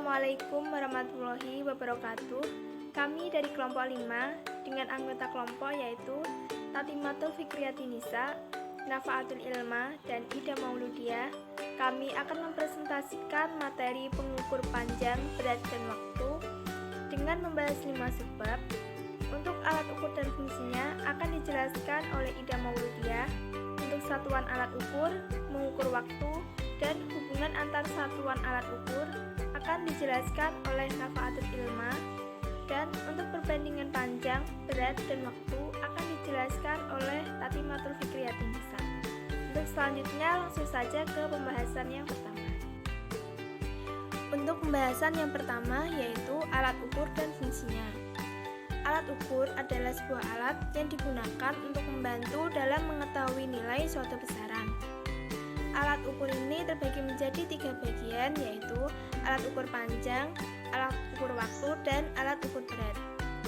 Assalamualaikum warahmatullahi wabarakatuh. Kami dari kelompok 5 dengan anggota kelompok yaitu Tatimatul Fikriyatinisa, Nafaatul Ilma, dan Ida Mauludia. Kami akan mempresentasikan materi pengukur panjang, berat, dan waktu dengan membahas 5 subbab. Untuk alat ukur dan fungsinya akan dijelaskan oleh Ida Mauludia. Untuk satuan alat ukur, mengukur waktu, dan hubungan antar satuan alat ukur akan dijelaskan oleh Nafaatul Ilma, dan untuk perbandingan panjang, berat, dan waktu akan dijelaskan oleh Tatimatul Fikriyatinisa. Untuk selanjutnya langsung saja ke pembahasan yang pertama. Untuk pembahasan yang pertama yaitu alat ukur dan fungsinya. Alat ukur adalah sebuah alat yang digunakan untuk membantu dalam mengetahui nilai suatu besaran. Alat ukur ini terbagi menjadi 3 bagian, yaitu alat ukur panjang, alat ukur waktu, dan alat ukur berat.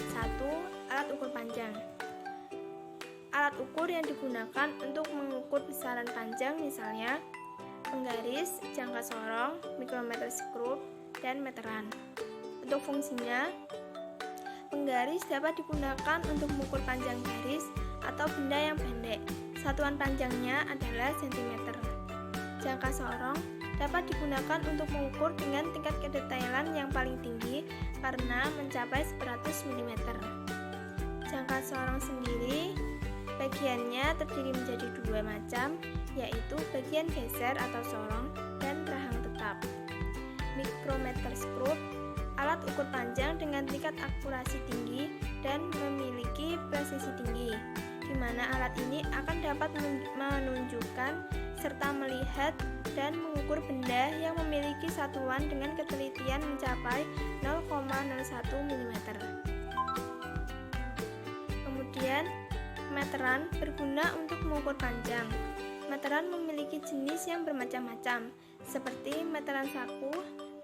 1. Alat ukur panjang. Alat ukur yang digunakan untuk mengukur besaran panjang misalnya penggaris, jangka sorong, mikrometer skrup, dan meteran. Untuk fungsinya, penggaris dapat digunakan untuk mengukur panjang garis atau benda yang pendek. Satuan panjangnya adalah sentimeter. Jangka sorong dapat digunakan untuk mengukur dengan tingkat kedetailan yang paling tinggi karena mencapai 100 mm. Jangka sorong sendiri bagiannya terdiri menjadi 2 macam, yaitu bagian geser atau sorong dan rahang tetap. Mikrometer skrup, alat ukur panjang dengan tingkat akurasi tinggi dan memiliki presisi tinggi, di mana alat ini akan dapat menunjukkan serta melihat dan mengukur benda yang memiliki satuan dengan ketelitian mencapai 0,01 mm. Kemudian, meteran berguna untuk mengukur panjang. Meteran memiliki jenis yang bermacam-macam, seperti meteran saku,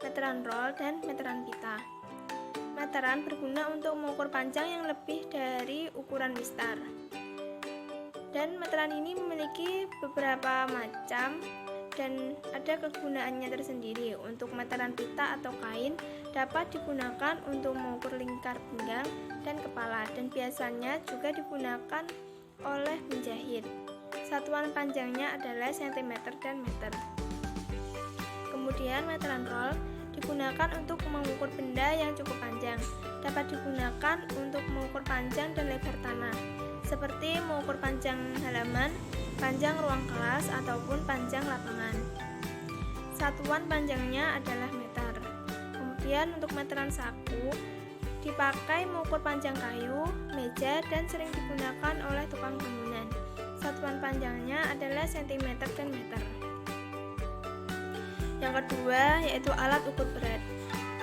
meteran roll, dan meteran pita. Meteran berguna untuk mengukur panjang yang lebih dari ukuran mistar. Dan meteran ini memiliki beberapa macam dan ada kegunaannya tersendiri. Untuk meteran pita atau kain dapat digunakan untuk mengukur lingkar pinggang dan kepala, dan biasanya juga digunakan oleh penjahit. Satuan panjangnya adalah cm dan meter. Kemudian meteran roll digunakan untuk mengukur benda yang cukup panjang. Dapat digunakan untuk mengukur panjang dan lebar tanah, seperti mengukur panjang halaman, panjang ruang kelas, ataupun panjang lapangan. Satuan panjangnya adalah meter. Kemudian untuk meteran saku dipakai mengukur panjang kayu, meja, dan sering digunakan oleh tukang bangunan. Satuan panjangnya adalah cm dan meter. Yang kedua yaitu alat ukur berat.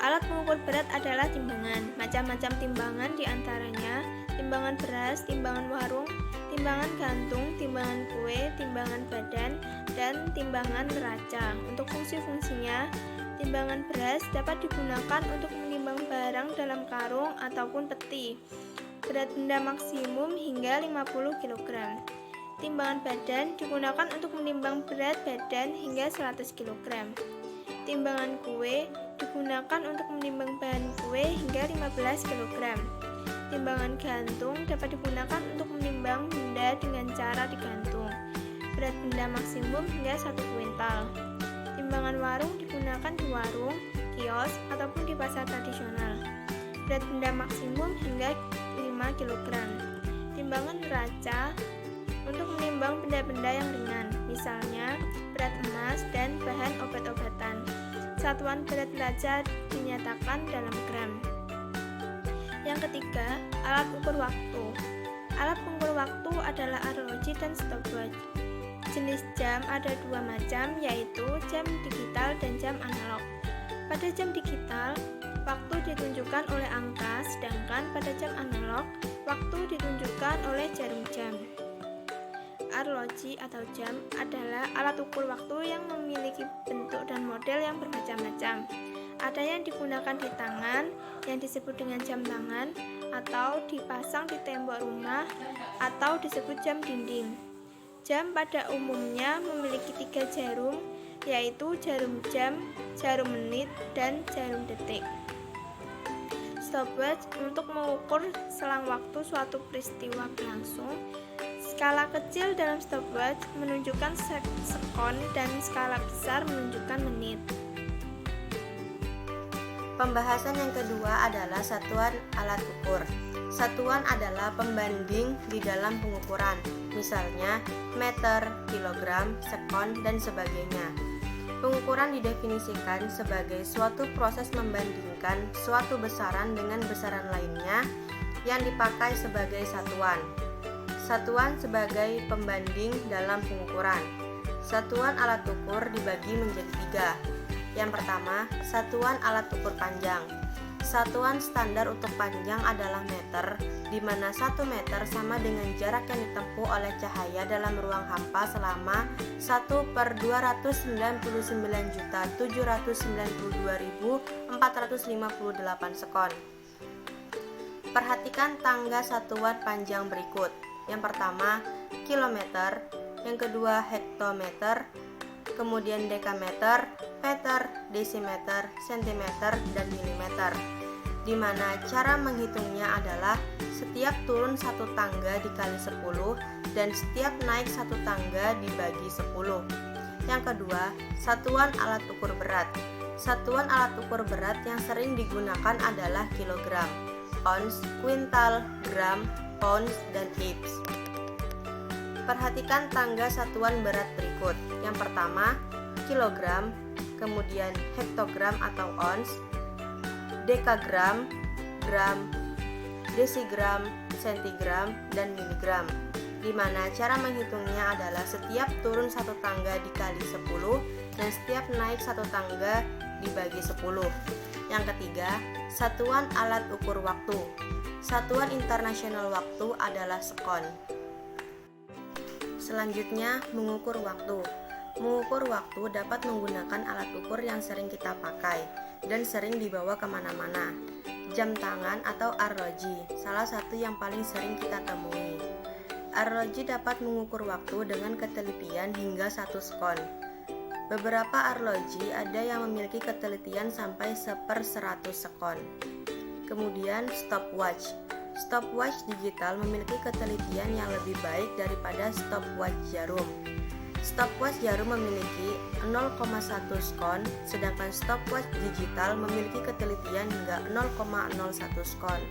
Alat mengukur berat adalah timbangan. Macam-macam timbangan diantaranya timbangan beras, timbangan warung, timbangan gantung, timbangan kue, timbangan badan, dan timbangan neraca. Untuk fungsi-fungsinya, timbangan beras dapat digunakan untuk menimbang barang dalam karung ataupun peti. Berat benda maksimum hingga 50 kg. Timbangan badan digunakan untuk menimbang berat badan hingga 100 kg. Timbangan kue digunakan untuk menimbang bahan kue hingga 15 kg. Timbangan gantung dapat digunakan untuk menimbang benda dengan cara digantung. Berat benda maksimum hingga 1 kuintal. Timbangan warung digunakan di warung, kios, ataupun di pasar tradisional. Berat benda maksimum hingga 5 kg. Timbangan neraca untuk menimbang benda-benda yang ringan, misalnya berat emas dan bahan obat-obatan. Satuan berat neraca dinyatakan dalam gram. Yang ketiga, alat ukur waktu. Alat pengukur waktu adalah arloji dan stopwatch. Jenis jam ada 2 macam, yaitu jam digital dan jam analog. Pada jam digital, waktu ditunjukkan oleh angka, sedangkan pada jam analog, waktu ditunjukkan oleh jarum jam. Arloji atau jam adalah alat ukur waktu yang memiliki bentuk dan model yang bermacam-macam. Ada yang digunakan di tangan, yang disebut dengan jam tangan, atau dipasang di tembok rumah, atau disebut jam dinding. Jam pada umumnya memiliki 3 jarum yaitu jarum jam, jarum menit, dan jarum detik. Stopwatch untuk mengukur selang waktu suatu peristiwa berlangsung. Skala kecil dalam stopwatch menunjukkan sekon dan skala besar menunjukkan menit. Pembahasan yang kedua adalah satuan alat ukur. Satuan adalah pembanding di dalam pengukuran, misalnya meter, kilogram, sekon, dan sebagainya. Pengukuran didefinisikan sebagai suatu proses membandingkan suatu besaran dengan besaran lainnya yang dipakai sebagai satuan. Satuan sebagai pembanding dalam pengukuran. Satuan alat ukur dibagi menjadi 3. Yang pertama, satuan alat ukur panjang. Satuan standar untuk panjang adalah meter, di mana 1 meter sama dengan jarak yang ditempuh oleh cahaya dalam ruang hampa selama 1/299.792.458 sekon. Perhatikan tangga satuan panjang berikut. Yang pertama, kilometer, yang kedua hektometer, kemudian dekameter, meter, desimeter, sentimeter, dan milimeter, di mana cara menghitungnya adalah setiap turun 1 tangga dikali 10 dan setiap naik 1 tangga dibagi 10. Yang kedua, satuan alat ukur berat. Satuan alat ukur berat yang sering digunakan adalah kilogram, ons, kuintal, gram, pounds, dan ips. Perhatikan tangga satuan berat berikut. Yang pertama, kilogram, kemudian hektogram atau ons, dekagram, gram, desigram, sentigram, dan miligram, di mana cara menghitungnya adalah setiap turun 1 tangga dikali 10 dan setiap naik 1 tangga dibagi 10. Yang ketiga, satuan alat ukur waktu. Satuan internasional waktu adalah sekon. Selanjutnya, mengukur waktu. Mengukur waktu dapat menggunakan alat ukur yang sering kita pakai dan sering dibawa kemana-mana. Jam tangan atau arloji, salah satu yang paling sering kita temui. Arloji dapat mengukur waktu dengan ketelitian hingga 1 sekon. Beberapa arloji ada yang memiliki ketelitian sampai 1/100 sekon. Kemudian stopwatch. Stopwatch digital memiliki ketelitian yang lebih baik daripada stopwatch jarum. Stopwatch jarum memiliki 0,1 sekon, sedangkan stopwatch digital memiliki ketelitian hingga 0,01 sekon.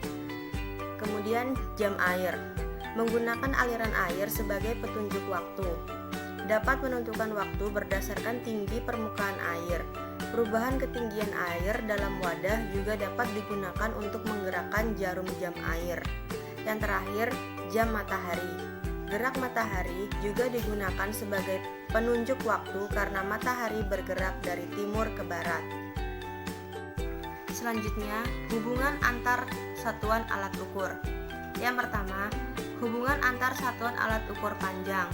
Kemudian jam air. Menggunakan aliran air sebagai petunjuk waktu. Dapat menentukan waktu berdasarkan tinggi permukaan air. Perubahan ketinggian air dalam wadah juga dapat digunakan untuk menggerakkan jarum jam air. Yang terakhir, jam matahari. Gerak matahari juga digunakan sebagai penunjuk waktu karena matahari bergerak dari timur ke barat. Selanjutnya, hubungan antar satuan alat ukur. Yang pertama, hubungan antar satuan alat ukur panjang.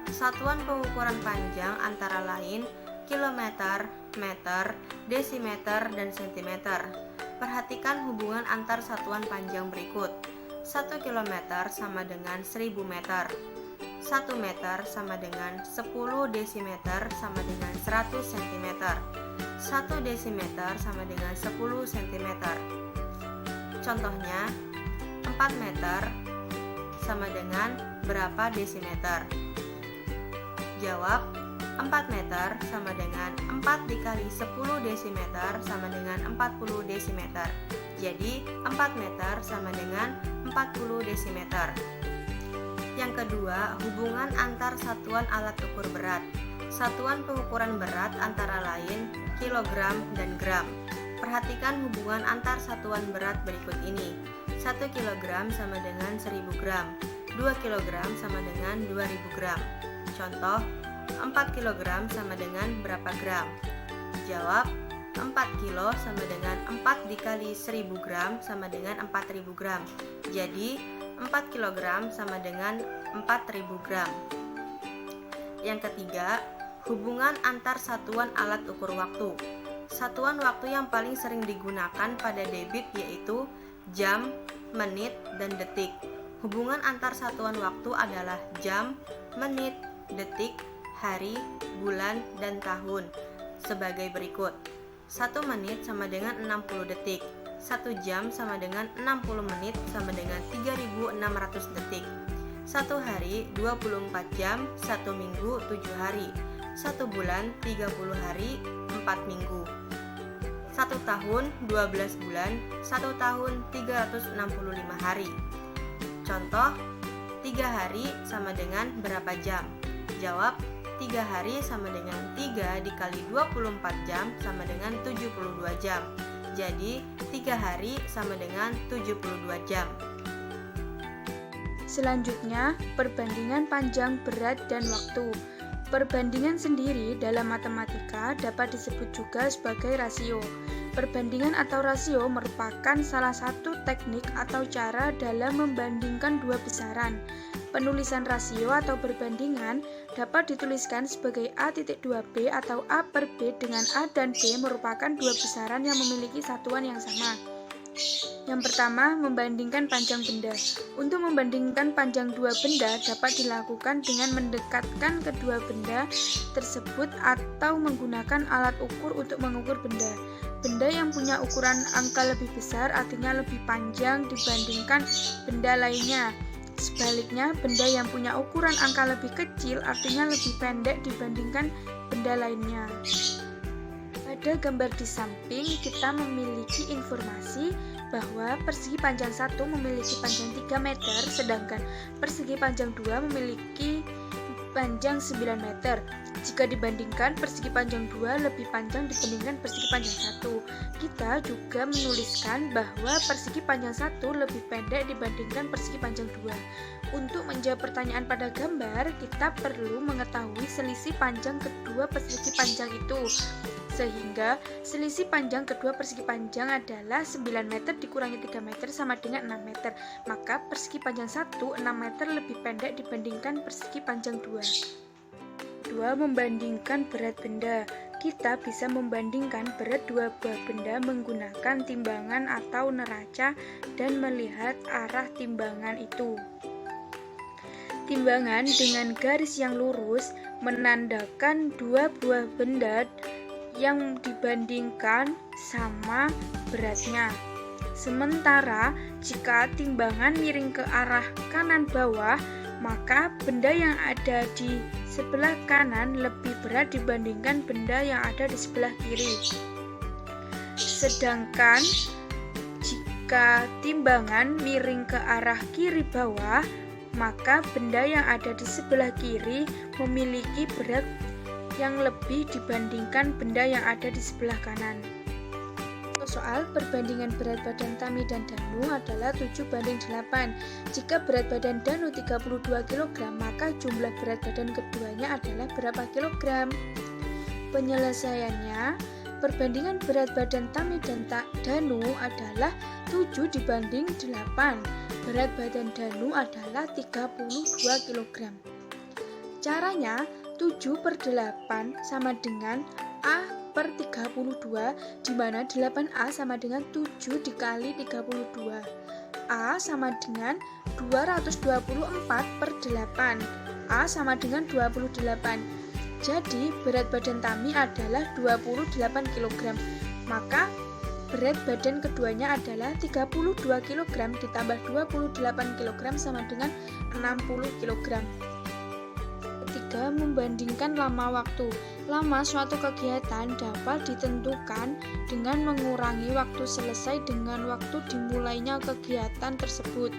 Satuan pengukuran panjang antara lain kilometer, meter, desimeter, dan sentimeter. Perhatikan hubungan antar satuan panjang berikut. 1 kilometer sama dengan 1000 meter. 1 meter sama dengan 10 desimeter sama dengan 100 cm. 1 desimeter sama dengan 10 cm. Contohnya, 4 meter sama dengan berapa desimeter? Jawab, 4 meter sama dengan 4 dikali 10 desimeter sama dengan 40 desimeter. Jadi 4 meter sama dengan 40 desimeter. Yang kedua, hubungan antar satuan alat ukur berat. Satuan pengukuran berat antara lain kilogram dan gram. Perhatikan hubungan antar satuan berat berikut ini. 1 kilogram sama dengan 1000 gram. 2 kilogram sama dengan 2000 gram. Contoh, 4 kilogram sama dengan berapa gram? Jawab, 4 kilo sama dengan 4 dikali 1000 gram sama dengan 4000 gram. Jadi 4 kilogram sama dengan 4000 gram. Yang ketiga, hubungan antar satuan alat ukur waktu. Satuan waktu yang paling sering digunakan pada debit yaitu jam, menit, dan detik. Hubungan antar satuan waktu adalah jam, menit, detik, hari, bulan, dan tahun. sebagai berikut. 1 menit sama dengan 60 detik. 1 jam sama dengan 60 menit sama dengan 3600 detik. 1 hari 24 jam, 1 minggu 7 hari. 1 bulan 30 hari, 4 minggu. 1 tahun 12 bulan, 1 tahun 365 hari. Contoh, 3 hari sama dengan berapa jam? Jawab, 3 hari sama dengan 3 dikali 24 jam sama dengan 72 jam. Jadi, 3 hari sama dengan 72 jam. Selanjutnya, perbandingan panjang, berat, dan waktu. Perbandingan sendiri dalam matematika dapat disebut juga sebagai rasio. Perbandingan atau rasio merupakan salah satu teknik atau cara dalam membandingkan dua besaran. Penulisan rasio atau perbandingan dapat dituliskan sebagai A.2b atau A per B dengan A dan B merupakan dua besaran yang memiliki satuan yang sama. Yang pertama, membandingkan panjang benda. Untuk membandingkan panjang dua benda dapat dilakukan dengan mendekatkan kedua benda tersebut atau menggunakan alat ukur untuk mengukur benda. Benda yang punya ukuran angka lebih besar artinya lebih panjang dibandingkan benda lainnya. Sebaliknya, benda yang punya ukuran angka lebih kecil artinya lebih pendek dibandingkan benda lainnya. Pada gambar di samping, kita memiliki informasi bahwa persegi panjang 1 memiliki panjang 3 meter, sedangkan persegi panjang 2 memiliki panjang 9 meter. Jika dibandingkan, persegi panjang 2 lebih panjang dibandingkan persegi panjang 1. Kita juga menuliskan bahwa persegi panjang 1 lebih pendek dibandingkan persegi panjang 2. Untuk menjawab pertanyaan pada gambar, kita perlu mengetahui selisih panjang kedua persegi panjang itu. Sehingga selisih panjang kedua persegi panjang adalah 9 meter dikurangi 3 meter sama dengan 6 meter. Maka persegi panjang 1 6 meter lebih pendek dibandingkan persegi panjang 2. 2. Membandingkan berat benda. Kita bisa membandingkan berat dua buah benda menggunakan timbangan atau neraca dan melihat arah timbangan itu. Timbangan dengan garis yang lurus menandakan dua buah benda yang dibandingkan sama beratnya. Sementara jika timbangan miring ke arah kanan bawah, maka benda yang ada di sebelah kanan lebih berat dibandingkan benda yang ada di sebelah kiri. Sedangkan jika timbangan miring ke arah kiri bawah, maka benda yang ada di sebelah kiri memiliki berat yang lebih dibandingkan benda yang ada di sebelah kanan. Soal perbandingan berat badan Tami dan Danu adalah 7:8. Jika berat badan Danu 32 kg, maka jumlah berat badan keduanya adalah berapa kilogram? Penyelesaiannya, perbandingan berat badan Tami dan Danu adalah 7:8. Berat badan Danu adalah 32 kg. Caranya, 7/8 sama dengan A per 32, di mana 8A sama dengan 7 dikali 32. A sama dengan 224/8. A sama dengan 28. Jadi, berat badan Tami adalah 28 kg. Maka, berat badan keduanya adalah 32 kg ditambah 28 kg sama dengan 60 kg. Ketiga, membandingkan lama waktu. Lama suatu kegiatan dapat ditentukan dengan mengurangi waktu selesai dengan waktu dimulainya kegiatan tersebut.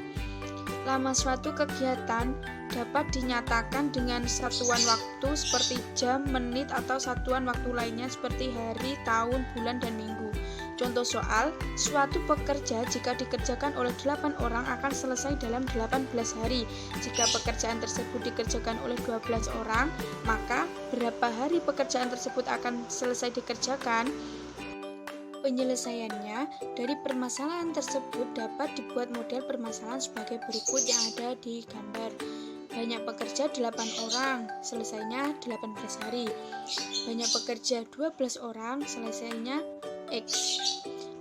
Lama suatu kegiatan dapat dinyatakan dengan satuan waktu seperti jam, menit, atau satuan waktu lainnya seperti hari, tahun, bulan, dan minggu. Contoh soal, suatu pekerja jika dikerjakan oleh 8 orang akan selesai dalam 18 hari. Jika pekerjaan tersebut dikerjakan oleh 12 orang, maka berapa hari pekerjaan tersebut akan selesai dikerjakan? Penyelesaiannya, dari permasalahan tersebut dapat dibuat model permasalahan sebagai berikut yang ada di gambar. Banyak pekerja 8 orang, selesainya 18 hari. Banyak pekerja 12 orang, selesainya X.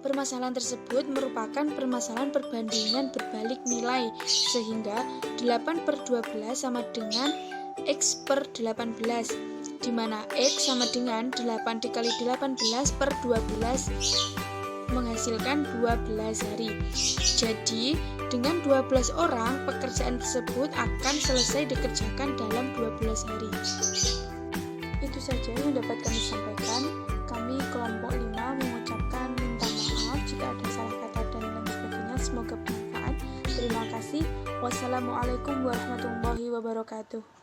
Permasalahan tersebut merupakan permasalahan perbandingan berbalik nilai, sehingga 8/12 sama dengan X per 18, di mana X sama dengan 8 dikali 18 per 12 menghasilkan 12 hari. Jadi, dengan 12 orang, pekerjaan tersebut akan selesai dikerjakan dalam 12 hari. Itu saja yang dapat kami sampaikan. Kami kelompok 5 mengucapkan minta maaf jika ada salah kata dan lain sebagainya. Semoga bermanfaat. Terima kasih. Wassalamualaikum warahmatullahi wabarakatuh.